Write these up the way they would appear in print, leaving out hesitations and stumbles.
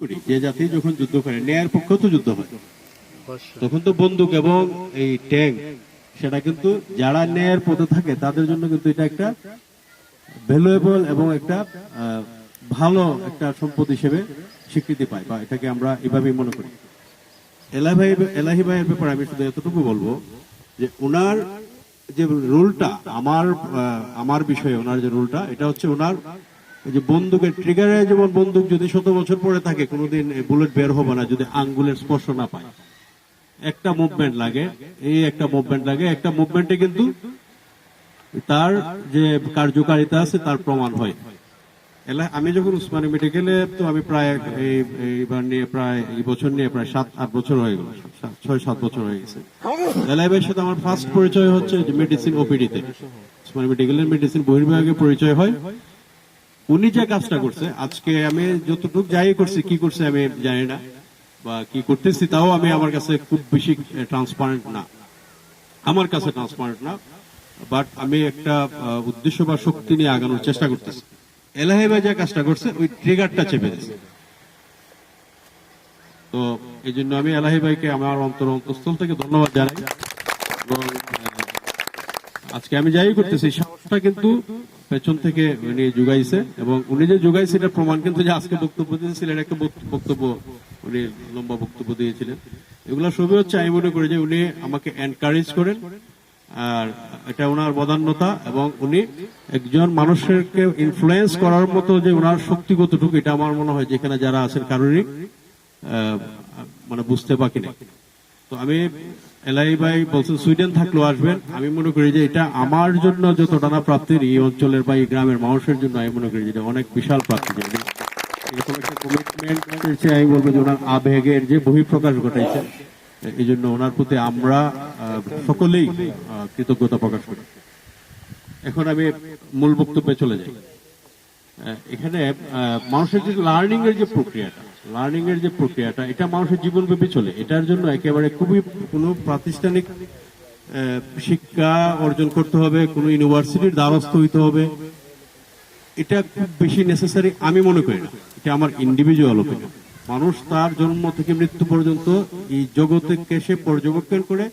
করি যে জাতি যখন যুদ্ধ করে ন্যায়ের পক্ষে তো যুদ্ধ হয়, তখন তো বন্দুক এবং এই ট্যাঙ্ক সেটা কিন্তু যারা ন্যায়ের পথে থাকে তাদের জন্য কিন্তু এটা একটা ভ্যালুয়েবল এবং একটা ভালো একটা সম্পদ হিসেবে স্বীকৃতি পায়, বা এটাকে আমরা এভাবেই মনে করি। এলাহি ভাইয়ের ব্যাপারে আমি শুধু এতটুকু বলবো যে ওনার যে রুলটা আমার বিষয়ে ওনার যে রুলটা, এটা হচ্ছে ওনার যে বন্দুকের ট্রিগারে, যেমন বন্দুক যদি 100 বছর পরে থাকে কোনোদিন বুলেট বের হবে না যদি আঙ্গুলের স্পর্শ না পায়। একটা মুভমেন্ট লাগে, এই একটা মুভমেন্ট লাগে, একটা মুভমেন্টে কিন্তু তার যে কার্যকারিতা আছে তার প্রমাণ হয়। আমি যখন উসমানী মেডিকেলে, তো আমি প্রায় এইবার নিয়ে প্রায় এই বছর নিয়ে প্রায় 7-8 বছর হয়ে গেল, 6-7 বছর হয়ে গেছে। এলাইবের সাথে আমার ফার্স্ট পরিচয় হচ্ছে মেডিসিন ওপিডি তে, উসমানী মেডিকেলের মেডিসিন বহির্বিভাগে পরিচয় হয়। উনি যে কাজটা করছে, আজকে আমি যতটুকু যাই করছি, কি করছে আমি জানি না, বা কি করতেছি তাও আমি আমার কাছে খুব বেশি ট্রান্সপারেন্ট না, আমার কাছে ট্রান্সপারেন্ট না, বাট আমি একটা উদ্দেশ্য বা শক্তি নিয়ে আগানোর চেষ্টা করতেছি। এলাহি ভাই যে কাজটা করছে ওই ট্রিগারটা চেপে দিচ্ছে। তো এই জন্য আমি এলাহি ভাইকে আমার অন্তঃস্থল থেকে ধন্যবাদ জানাই। এবং আজকে আমি যাই করতেছি সাহসটা কিন্তু পেছন থেকে উনি যোগাইছে, এবং উনি যে যোগাইছে এটা প্রমাণ কিন্তু যে আজকে বক্তব্য দিয়েছিলেন, একটা বক্তব্য উনি লম্বা বক্তব্য দিয়েছিলেন, এগুলো সবই হচ্ছে আমি মনে করি যে উনি আমাকে এনকারেজ করেন, আর এটা ওনার বদান্যতা, এবং উনি একজন মানুষকে ইনফ্লুয়েন্স করার মতো যে ওনার শক্তি কতটুকু, এটা আমার মনে হয় যেখানে যারা আছেন কারোরই মানে বুঝতে বাকি নেই। তো আমি এলাই ভাই বলছেন সুইডেন থাকলেও আসবেন, আমি মনে করি যে এটা আমার জন্য যতটা না প্রাপ্তির, এই অঞ্চলের বা এই গ্রামের মানুষের জন্য আমি মনে করি যে অনেক বিশাল প্রাপ্তি। এরকম একটা কমিটমেন্ট হচ্ছে, আমি বলবো যে ওনার আবেগের যে বহিঃপ্রকাশ ঘটাইছে, এই জন্য ওনার প্রতি আমরা সকলেই কৃতজ্ঞতা প্রকাশ করি। এখন আমি মূল বক্তব্যে চলে যাই। এখানে মানুষের যে লার্নিং এর যে প্রক্রিয়াটা এটা মানুষের জীবনব্যাপী চলে। এটার জন্য একেবারে খুবই কোনো প্রাতিষ্ঠানিক শিক্ষা অর্জন করতে হবে, কোনো ইউনিভার্সিটির দ্বারস্থ হইতে হবে, এটা খুব বেশি নেসেসারি আমি মনে করি না। এটা আমার ইন্ডিভিজুয়াল ওপিনিয়ন। মানুষ তার জন্ম থেকে মৃত্যু পর্যন্ত এই জগৎকে সে পর্যবেক্ষণ করে,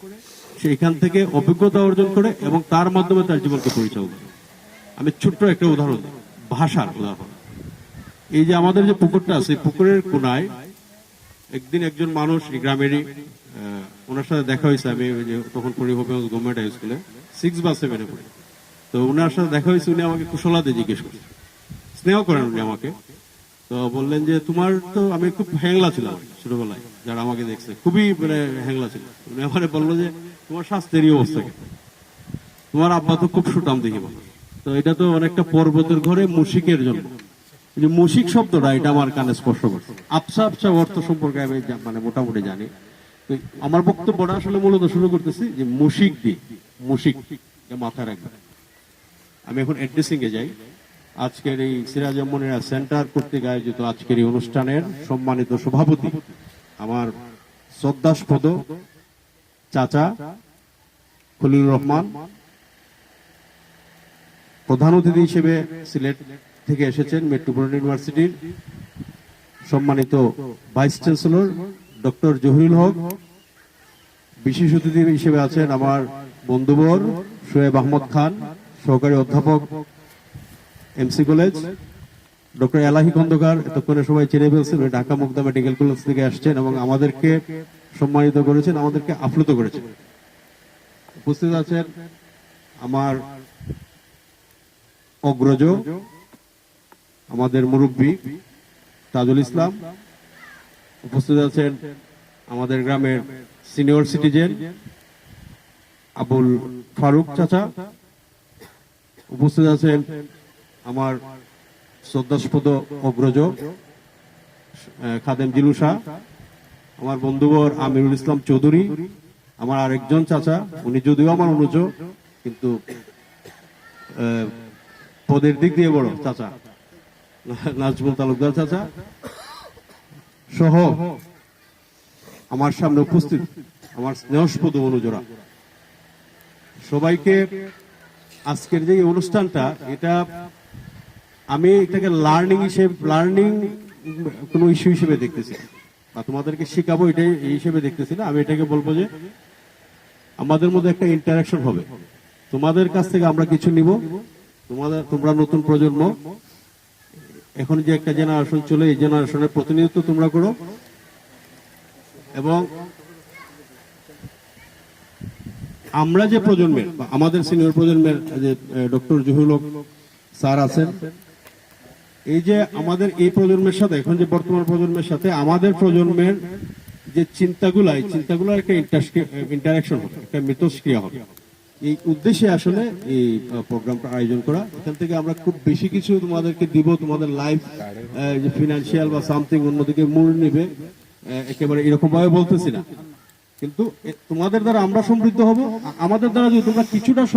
সেখান থেকে অভিজ্ঞতা অর্জন করে, এবং তার মাধ্যমে তার জীবনকে পরিচালনা করে। আমি ছোট্ট একটা উদাহরণ দিই, ভাষার উদাহরণ। এই যে আমাদের যে পুকুরটা আছে, পুকুরের কোনায় একদিন একজন মানুষ, গ্রামেরই, ওনার সাথে দেখা হয়েছে। আমি তখন পড়ি হবিগঞ্জ গভর্নমেন্ট হাই স্কুলে 6 বা 7-এ পড়ি। তো ওনার সাথে দেখা হয়েছে, উনি আমাকে কুশলাতে জিজ্ঞেস করছেন, স্নেহ করেন উনি আমাকে। তো বললেন যে তোমার তো, আমি খুব হ্যাংলা ছিলাম ছোটবেলায়, যারা আমাকে দেখছে খুবই মানে হ্যাংলা ছিল। উনি আমাকে বললো যে তোমার স্বাস্থ্যের অবস্থা কি, তোমার আব্বা তো খুব সুটাম দেখি। তো এটা তো অনেকটা পর্বতের ঘরে মুশিকের জন্য, যে মুশিক শব্দটা এটা আমার কানে স্পর্শ করছে। আবসা আবসা অর্থ সম্পর্কে আমি মানে মোটামুটি জানি। আমার বক্তব্যটা আসলে মূলত শুরু করতেছি যে মুশিক দিয়ে, মুশিক মাথায় রাখবেন। আমি এখন অ্যাড্রেসিং এ যাই। আজকের এই সিরাজ মনিরা সেন্টার কর্তৃক আয়োজিত আজকের এই অনুষ্ঠানের সম্মানিত সভাপতি, আমার শ্রদ্ধাস্পদ চাচা খলিলুর রহমান, প্রধান অতিথি হিসেবে সিলেট থেকে এসেছেন মেট্রোপলিটন ইউনিভার্সিটির সম্মানিত vice chancellor doctor Zahirul Haque, বিশেষ অতিথি হিসেবে আছেন আমার বন্ধুবর শোয়েব আহমদ খান, সহকারী অধ্যাপক এমসি কলেজ, ডক্টর এলাহি খন্দকার, এতক্ষণে সবাই চিনে ফেলছেন, ঢাকা মুগদা মেডিকেল কলেজ থেকে আসছেন এবং আমাদেরকে সম্মানিত করেছেন, আমাদেরকে আপ্লুত করেছেন। উপস্থিত আছেন আমার অগ্রজ, আমাদের মুরব্বী তাজুল ইসলাম। উপস্থিত আছেন আমাদের গ্রামের সিনিয়র সিটিজেন আবুল ফারুক চাচা। উপস্থিত আছেন আমার শ্রদ্ধাস্পদ অগ্রজ খাদেম জিলুসা, আমার বন্ধুবর আমিরুল ইসলাম চৌধুরী, আমার আরেকজন চাচা, উনি যদিও আমার অনুজ কিন্তু পদের দিক দিয়ে বড় চাচা, নাজমুল তালুকদার চাচা সহ আমার সামনে উপস্থিত আমার স্নেহস্পদ অনুজরা, সবাইকে আজকের যে অনুষ্ঠানটা, এটা আমি এটাকে লার্নিং কোনো ইস্যু হিসেবে দেখতেছি না, বা তোমাদেরকে শেখাবো এটাই এই হিসেবে দেখতেছি না। আমি এটাকে বলবো যে আমাদের মধ্যে একটা ইন্টারাকশন হবে, তোমাদের কাছ থেকে আমরা কিছু নিব, তোমরা নতুন প্রজন্ম, এখন যে একটা জেনারেশন চলে, এই জেনারেশনের প্রতিনিধিত্ব তোমরা করো। এবং আমরা যে প্রজন্মের বা আমাদের সিনিয়র প্রজন্মের যে ডক্টর জহিরুল হক স্যার আছেন, এই যে আমাদের এই প্রজন্মের সাথে এখন যে বর্তমান প্রজন্মের সাথে আমাদের প্রজন্মের যে চিন্তাগুলো, এই চিন্তাগুলো একটা ইন্টারাকশন হবে, একটা মিথস্ক্রিয়া হবে। এই উদ্দেশ্যে আসলে এই প্রোগ্রামটা আয়োজন করা। এখান থেকে আমরা খুব বেশি কিছু তোমাদেরকে দিব, তোমাদের লাইফ যে ফিনান্সিয়াল বা সামথিং অন্যদিকে মোড় নিবে, একেবারে এরকম ভাবে বলতেছি না, কিন্তু তোমাদের দ্বারা আমরা সমৃদ্ধ হব। আমাদের দ্বারা যদি তোমরা কিছুটা